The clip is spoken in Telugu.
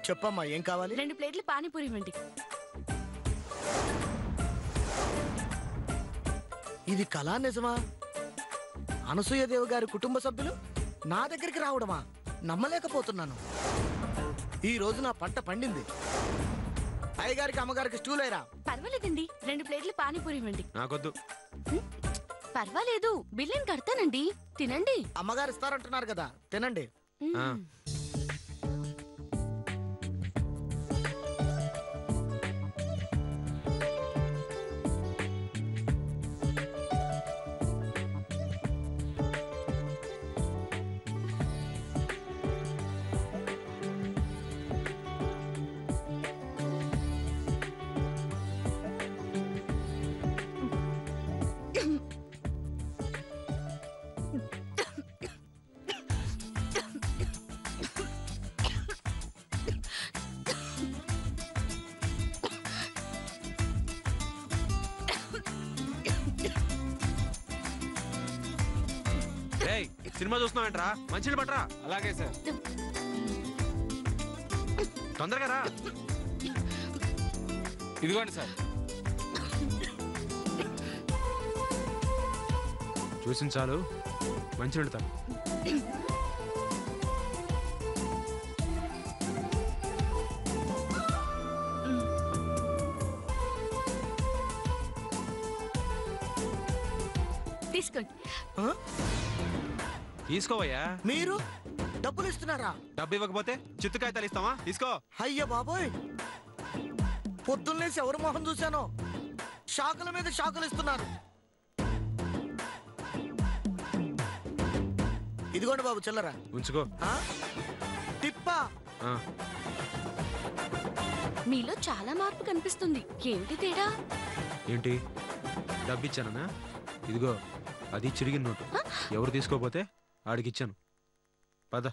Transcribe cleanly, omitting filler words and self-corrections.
చెప్పమ్మా, ఏం కావాలి? 2 ప్లేట్లు పానీపూరి ఇవ్వండి. ఇది కళా నిజమా? అనసూయదేవి గారి కుటుంబ సభ్యులు నా దగ్గరికి రావడమా? నమ్మలేకపోతున్నాను. ఈ రోజు నా పంట పండింది. అయ్యగారికి అమ్మగారికి స్టూల్ అయ్యరా. పర్వాలేదండి, 2 ప్లేట్లు పానీపూరి ఇవ్వండి. నాకొద్దు. పర్వాలేదు, బిల్లుని కడతానండి. తినండి. అమ్మగారు ఇస్తారంటున్నారు కదా, తినండి. సినిమా చూస్తున్నావేంట్రా? మంచిని పట్రా. అలాగే సార్. తొందరగా రా. ఇదిగోండి సార్. చూసిన చాలు, మంచి వెళ్తా. తీసుకోండి. తీసుకోవయ్యా. మీరు డబ్బులు ఇస్తున్నారా? డబ్బు ఇవ్వకపోతే చిత్తు కాగితాలు ఇస్తావా? తీసుకో. అయ్య బాబోయ్, పొద్దున్నేసి ఎవరు మొహం చూశానో షాకుల మీద షాకులు ఇస్తున్నారు. ఇదిగోండి బాబు, చిల్లరా ఉంచుకో. టిప్పా. మీలో చాలా మార్పు కనిపిస్తుంది. ఏమిటి తేడా? ఏంటి? డబ్బు ఇచ్చానా? ఇదిగో, అది చిరిగిన నోటు. ఎవరు తీసుకోపోతే ఆడికిచ్చాను. పద.